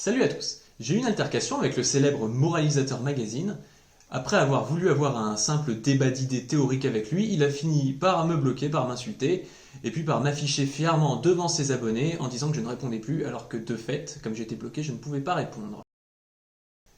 Salut à tous. J'ai eu une altercation avec le célèbre Moralisateur Magazine. Après avoir voulu avoir un simple débat d'idées théorique avec lui, il a fini par me bloquer, par m'insulter, et puis par m'afficher fièrement devant ses abonnés en disant que je ne répondais plus, alors que de fait, comme j'étais bloqué, je ne pouvais pas répondre.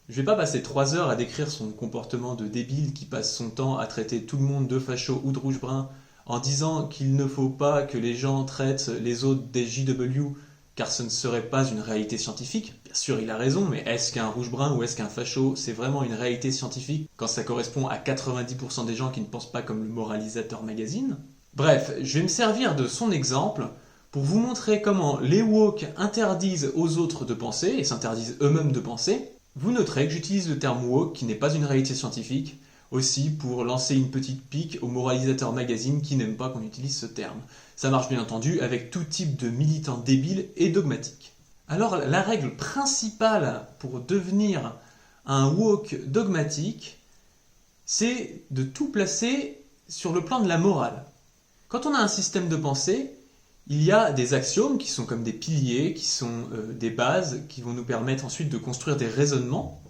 Je vais pas passer 3 heures à décrire son comportement de débile qui passe son temps à traiter tout le monde de facho ou de rouge-brun en disant qu'il ne faut pas que les gens traitent les autres des JW car ce ne serait pas une réalité scientifique. Bien sûr, il a raison, mais est-ce qu'un rouge-brun ou est-ce qu'un facho, c'est vraiment une réalité scientifique quand ça correspond à 90% des gens qui ne pensent pas comme le Moralisateur Magazine? Bref, je vais me servir de son exemple pour vous montrer comment les woke interdisent aux autres de penser et s'interdisent eux-mêmes de penser. Vous noterez que j'utilise le terme woke qui n'est pas une réalité scientifique, aussi pour lancer une petite pique au Moralisateur Magazine qui n'aime pas qu'on utilise ce terme. Ça marche bien entendu avec tout type de militants débiles et dogmatiques. Alors la règle principale pour devenir un woke dogmatique, c'est de tout placer sur le plan de la morale. Quand on a un système de pensée, il y a des axiomes qui sont comme des piliers, qui sont des bases, qui vont nous permettre ensuite de construire des raisonnements.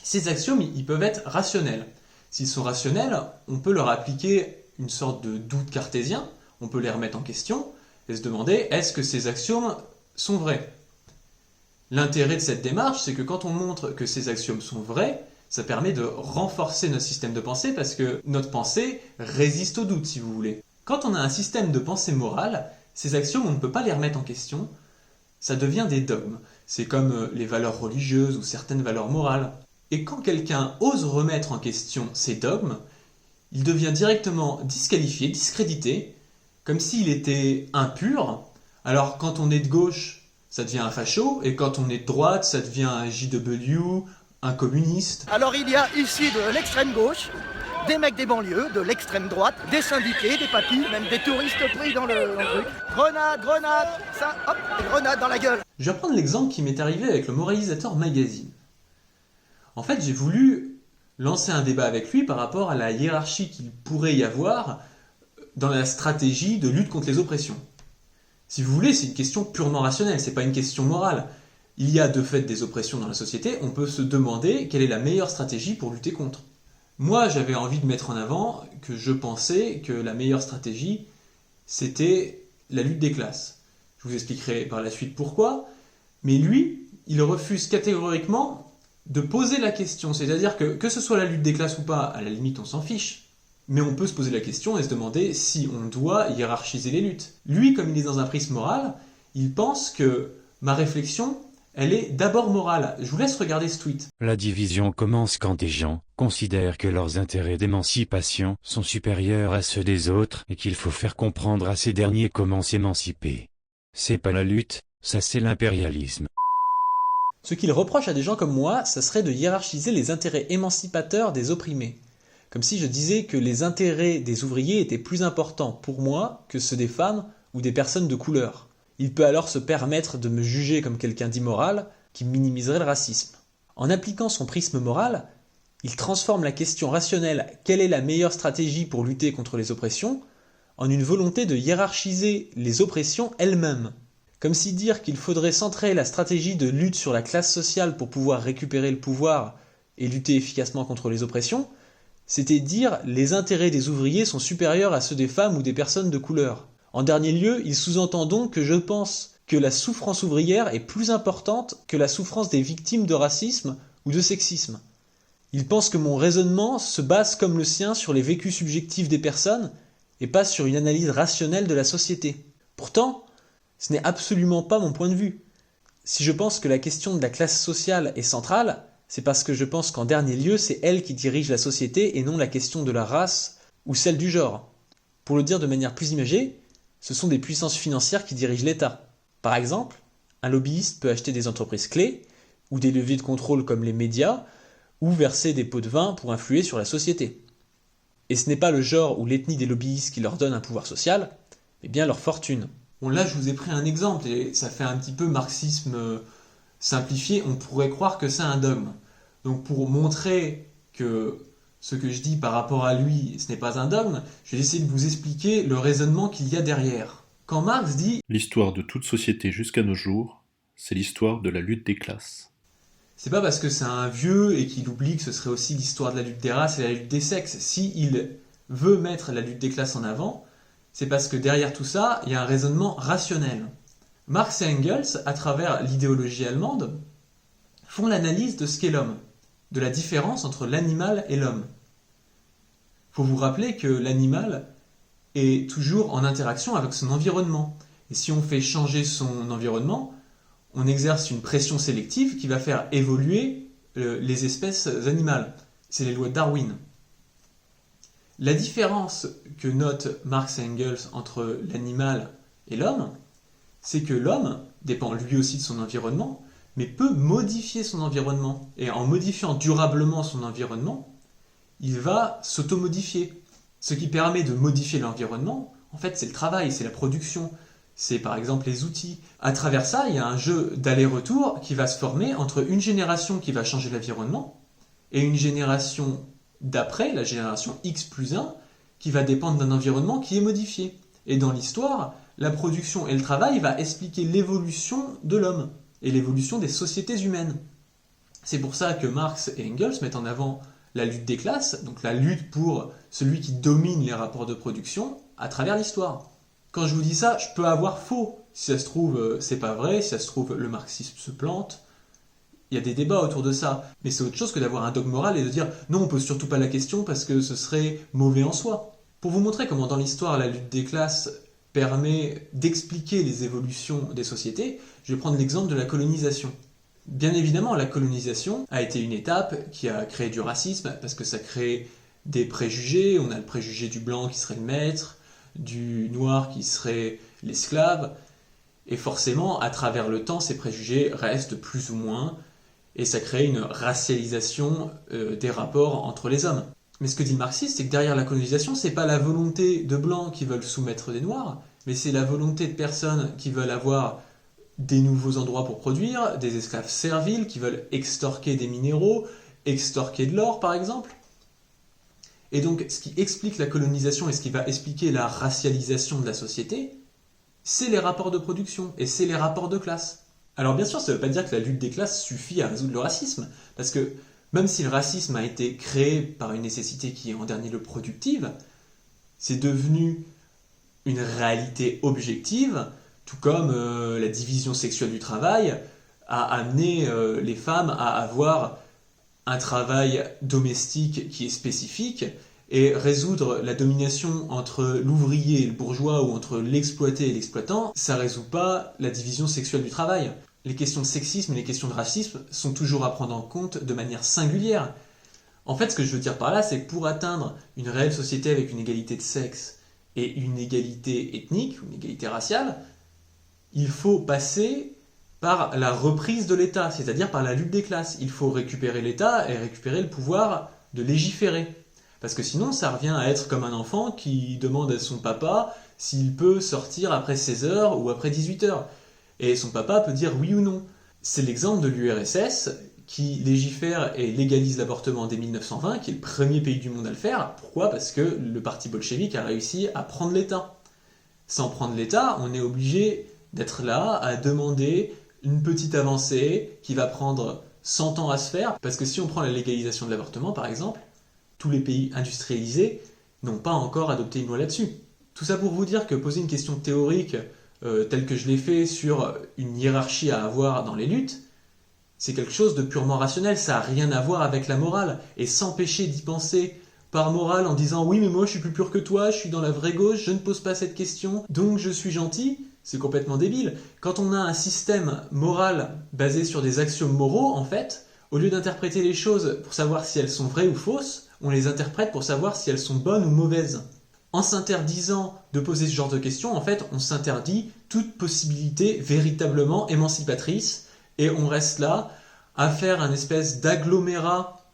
Ces axiomes, ils peuvent être rationnels. S'ils sont rationnels, on peut leur appliquer une sorte de doute cartésien, on peut les remettre en question et se demander est-ce que ces axiomes sont vrais? L'intérêt de cette démarche, c'est que quand on montre que ces axiomes sont vrais, ça permet de renforcer notre système de pensée parce que notre pensée résiste au doute, si vous voulez. Quand on a un système de pensée morale, ces axiomes, on ne peut pas les remettre en question, ça devient des dogmes. C'est comme les valeurs religieuses ou certaines valeurs morales. Et quand quelqu'un ose remettre en question ces dogmes, il devient directement disqualifié, discrédité, comme s'il était impur. Alors quand on est de gauche, ça devient un facho, et quand on est de droite, ça devient un JW, un communiste. Alors il y a ici de l'extrême gauche, des mecs des banlieues, de l'extrême droite, des syndiqués, des papis, même des touristes pris dans le truc. Grenade, ça, hop, grenade dans la gueule. Je vais prendre l'exemple qui m'est arrivé avec le Moralisateur Magazine. En fait, j'ai voulu lancer un débat avec lui par rapport à la hiérarchie qu'il pourrait y avoir dans la stratégie de lutte contre les oppressions. Si vous voulez, c'est une question purement rationnelle, c'est pas une question morale. Il y a de fait des oppressions dans la société, on peut se demander quelle est la meilleure stratégie pour lutter contre. Moi, j'avais envie de mettre en avant que je pensais que la meilleure stratégie, c'était la lutte des classes. Je vous expliquerai par la suite pourquoi, mais lui, il refuse catégoriquement de poser la question, c'est-à-dire que ce soit la lutte des classes ou pas, à la limite on s'en fiche, mais on peut se poser la question et se demander si on doit hiérarchiser les luttes. Lui, comme il est dans un prisme moral, il pense que ma réflexion, elle est d'abord morale. Je vous laisse regarder ce tweet. La division commence quand des gens considèrent que leurs intérêts d'émancipation sont supérieurs à ceux des autres et qu'il faut faire comprendre à ces derniers comment s'émanciper. C'est pas la lutte, ça c'est l'impérialisme. Ce qu'il reproche à des gens comme moi, ça serait de hiérarchiser les intérêts émancipateurs des opprimés. Comme si je disais que les intérêts des ouvriers étaient plus importants pour moi que ceux des femmes ou des personnes de couleur. Il peut alors se permettre de me juger comme quelqu'un d'immoral qui minimiserait le racisme. En appliquant son prisme moral, il transforme la question rationnelle « quelle est la meilleure stratégie pour lutter contre les oppressions ?» en une volonté de hiérarchiser les oppressions elles-mêmes. Comme si dire qu'il faudrait centrer la stratégie de lutte sur la classe sociale pour pouvoir récupérer le pouvoir et lutter efficacement contre les oppressions, c'était dire les intérêts des ouvriers sont supérieurs à ceux des femmes ou des personnes de couleur. En dernier lieu, il sous-entend donc que je pense que la souffrance ouvrière est plus importante que la souffrance des victimes de racisme ou de sexisme. Il pense que mon raisonnement se base comme le sien sur les vécus subjectifs des personnes et pas sur une analyse rationnelle de la société. Pourtant, ce n'est absolument pas mon point de vue. Si je pense que la question de la classe sociale est centrale, c'est parce que je pense qu'en dernier lieu, c'est elle qui dirige la société et non la question de la race ou celle du genre. Pour le dire de manière plus imagée, ce sont des puissances financières qui dirigent l'État. Par exemple, un lobbyiste peut acheter des entreprises clés, ou des leviers de contrôle comme les médias, ou verser des pots de vin pour influer sur la société. Et ce n'est pas le genre ou l'ethnie des lobbyistes qui leur donne un pouvoir social, mais bien leur fortune. Bon, là, je vous ai pris un exemple, et ça fait un petit peu marxisme simplifié, on pourrait croire que c'est un dogme. Donc pour montrer que ce que je dis par rapport à lui, ce n'est pas un dogme, je vais essayer de vous expliquer le raisonnement qu'il y a derrière. Quand Marx dit « L'histoire de toute société jusqu'à nos jours c'est l'histoire de la lutte des classes. C'est pas parce que c'est un vieux et qu'il oublie que ce serait aussi l'histoire de la lutte des races et la lutte des sexes. S'il veut mettre la lutte des classes en avant, c'est parce que derrière tout ça, il y a un raisonnement rationnel. Marx et Engels, à travers l'idéologie allemande, font l'analyse de ce qu'est l'homme, de la différence entre l'animal et l'homme. Il faut vous rappeler que l'animal est toujours en interaction avec son environnement. Et si on fait changer son environnement, on exerce une pression sélective qui va faire évoluer les espèces animales. C'est les lois de Darwin. La différence que notent Marx et Engels entre l'animal et l'homme, c'est que l'homme dépend lui aussi de son environnement, mais peut modifier son environnement. Et en modifiant durablement son environnement, il va s'automodifier. Ce qui permet de modifier l'environnement, en fait, c'est le travail, c'est la production. C'est par exemple les outils. À travers ça, il y a un jeu d'aller-retour qui va se former entre une génération qui va changer l'environnement et une génération d'après, la génération X plus 1, qui va dépendre d'un environnement qui est modifié. Et dans l'histoire, la production et le travail va expliquer l'évolution de l'homme et l'évolution des sociétés humaines. C'est pour ça que Marx et Engels mettent en avant la lutte des classes, donc la lutte pour celui qui domine les rapports de production à travers l'histoire. Quand je vous dis ça, je peux avoir faux. Si ça se trouve, c'est pas vrai, si ça se trouve, le marxisme se plante. Il y a des débats autour de ça. Mais c'est autre chose que d'avoir un dogme moral et de dire non, on pose surtout pas la question parce que ce serait mauvais en soi. Pour vous montrer comment dans l'histoire la lutte des classes permet d'expliquer les évolutions des sociétés, je vais prendre l'exemple de la colonisation. Bien évidemment, la colonisation a été une étape qui a créé du racisme parce que ça crée des préjugés. On a le préjugé du blanc qui serait le maître, du noir qui serait l'esclave, et forcément, à travers le temps, ces préjugés restent plus ou moins, et ça crée une racialisation des rapports entre les hommes. Mais ce que dit le marxiste, c'est que derrière la colonisation, c'est pas la volonté de blancs qui veulent soumettre des noirs, mais c'est la volonté de personnes qui veulent avoir des nouveaux endroits pour produire, des esclaves serviles qui veulent extorquer des minéraux, extorquer de l'or par exemple. Et donc, ce qui explique la colonisation et ce qui va expliquer la racialisation de la société, c'est les rapports de production et c'est les rapports de classe. Alors bien sûr, ça ne veut pas dire que la lutte des classes suffit à résoudre le racisme, parce que même si le racisme a été créé par une nécessité qui est en dernier lieu productive, c'est devenu une réalité objective, tout comme la division sexuelle du travail a amené les femmes à avoir un travail domestique qui est spécifique, et résoudre la domination entre l'ouvrier et le bourgeois ou entre l'exploité et l'exploitant, ça ne résout pas la division sexuelle du travail. Les questions de sexisme et les questions de racisme sont toujours à prendre en compte de manière singulière. En fait, ce que je veux dire par là, c'est que pour atteindre une réelle société avec une égalité de sexe et une égalité ethnique, une égalité raciale, il faut passer par la reprise de l'État, c'est-à-dire par la lutte des classes. Il faut récupérer l'État et récupérer le pouvoir de légiférer. Parce que sinon, ça revient à être comme un enfant qui demande à son papa s'il peut sortir après 16 heures ou après 18 heures. Et son papa peut dire oui ou non. C'est l'exemple de l'URSS qui légifère et légalise l'avortement dès 1920, qui est le premier pays du monde à le faire. Pourquoi ? Parce que le parti bolchevique a réussi à prendre l'État. Sans prendre l'État, on est obligé d'être là à demander une petite avancée qui va prendre 100 ans à se faire. Parce que si on prend la légalisation de l'avortement, par exemple, tous les pays industrialisés n'ont pas encore adopté une loi là-dessus. Tout ça pour vous dire que poser une question théorique telle que je l'ai fait sur une hiérarchie à avoir dans les luttes, c'est quelque chose de purement rationnel, ça n'a rien à voir avec la morale. Et s'empêcher d'y penser par morale en disant « oui mais moi je suis plus pur que toi, je suis dans la vraie gauche, je ne pose pas cette question, donc je suis gentil », c'est complètement débile. Quand on a un système moral basé sur des axiomes moraux, en fait, au lieu d'interpréter les choses pour savoir si elles sont vraies ou fausses, on les interprète pour savoir si elles sont bonnes ou mauvaises. En s'interdisant de poser ce genre de questions, en fait, on s'interdit toute possibilité véritablement émancipatrice et on reste là à faire un espèce d'agglomérat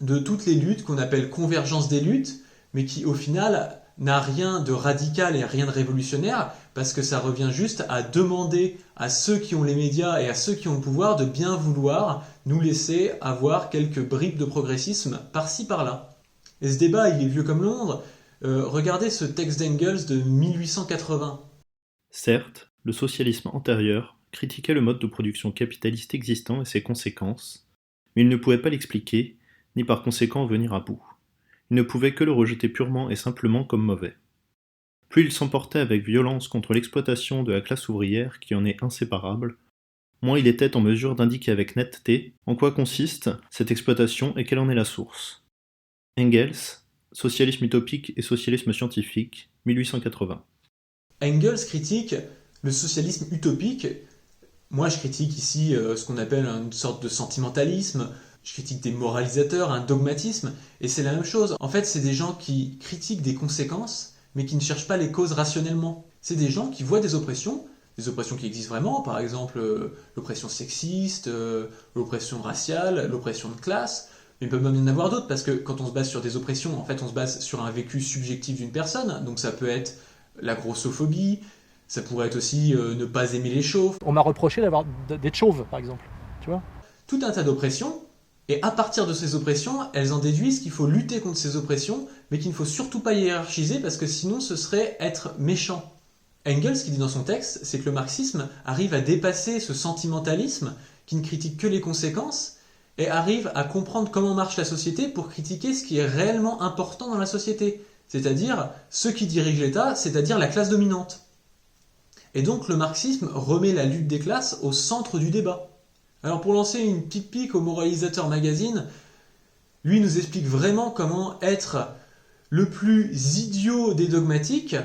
de toutes les luttes qu'on appelle convergence des luttes, mais qui au final n'a rien de radical et rien de révolutionnaire parce que ça revient juste à demander à ceux qui ont les médias et à ceux qui ont le pouvoir de bien vouloir nous laisser avoir quelques bribes de progressisme par-ci par-là. Et ce débat, il est vieux comme Londres. Regardez ce texte d'Engels de 1880. Certes, le socialisme antérieur critiquait le mode de production capitaliste existant et ses conséquences, mais il ne pouvait pas l'expliquer, ni par conséquent en venir à bout. Il ne pouvait que le rejeter purement et simplement comme mauvais. Plus il s'emportait avec violence contre l'exploitation de la classe ouvrière qui en est inséparable, moins il était en mesure d'indiquer avec netteté en quoi consiste cette exploitation et quelle en est la source. Engels, Socialisme utopique et socialisme scientifique, 1880. Engels critique le socialisme utopique. Moi, je critique ici ce qu'on appelle une sorte de sentimentalisme. Je critique des moralisateurs, un dogmatisme, et c'est la même chose. En fait, c'est des gens qui critiquent des conséquences, mais qui ne cherchent pas les causes rationnellement. C'est des gens qui voient des oppressions qui existent vraiment, par exemple l'oppression sexiste, l'oppression raciale, l'oppression de classe, mais il peut même y en avoir d'autres, parce que quand on se base sur des oppressions, en fait, on se base sur un vécu subjectif d'une personne, donc ça peut être la grossophobie, ça pourrait être aussi ne pas aimer les chauves. On m'a reproché d'être chauve, par exemple, tu vois. Tout un tas d'oppressions, et à partir de ces oppressions, elles en déduisent qu'il faut lutter contre ces oppressions, mais qu'il ne faut surtout pas hiérarchiser, parce que sinon ce serait être méchant. Engels, ce qu'il dit dans son texte, c'est que le marxisme arrive à dépasser ce sentimentalisme qui ne critique que les conséquences, et arrive à comprendre comment marche la société pour critiquer ce qui est réellement important dans la société, c'est-à-dire ceux qui dirigent l'État, c'est-à-dire la classe dominante. Et donc le marxisme remet la lutte des classes au centre du débat. Alors pour lancer une petite pique au Moralisateur Magazine, lui nous explique vraiment comment être le plus idiot des dogmatiques,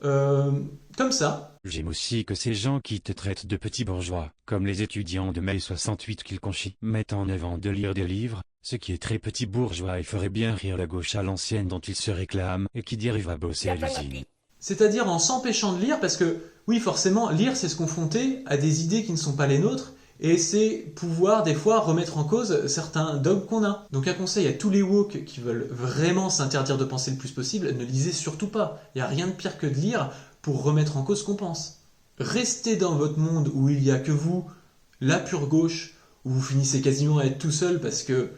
comme ça. J'aime aussi que ces gens qui te traitent de petits bourgeois, comme les étudiants de mai 68 qu'ils conchient, mettent en avant de lire des livres, ce qui est très petit bourgeois et ferait bien rire la gauche à l'ancienne dont ils se réclament et qui dérive à bosser à l'usine. C'est-à-dire en s'empêchant de lire, parce que, oui, forcément, lire, c'est se confronter à des idées qui ne sont pas les nôtres, et c'est pouvoir, des fois, remettre en cause certains dogmes qu'on a. Donc un conseil à tous les woke qui veulent vraiment s'interdire de penser le plus possible, ne lisez surtout pas. Il n'y a rien de pire que de lire pour remettre en cause ce qu'on pense. Restez dans votre monde où il n'y a que vous, la pure gauche, où vous finissez quasiment à être tout seul parce que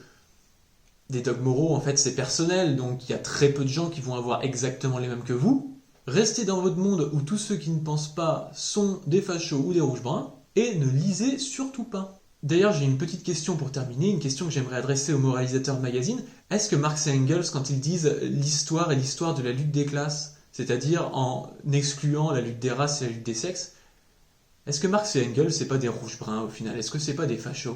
des dogmes moraux, en fait, c'est personnel, donc il y a très peu de gens qui vont avoir exactement les mêmes que vous. Restez dans votre monde où tous ceux qui ne pensent pas sont des fachos ou des rouges-bruns, et ne lisez surtout pas. D'ailleurs, j'ai une petite question pour terminer, une question que j'aimerais adresser au Moralisateur Magazine. Est-ce que Marx et Engels, quand ils disent l'histoire est l'histoire de la lutte des classes, c'est-à-dire en excluant la lutte des races et la lutte des sexes, est-ce que Marx et Engels, c'est pas des rouges-bruns au final? Est-ce que c'est pas des fachos?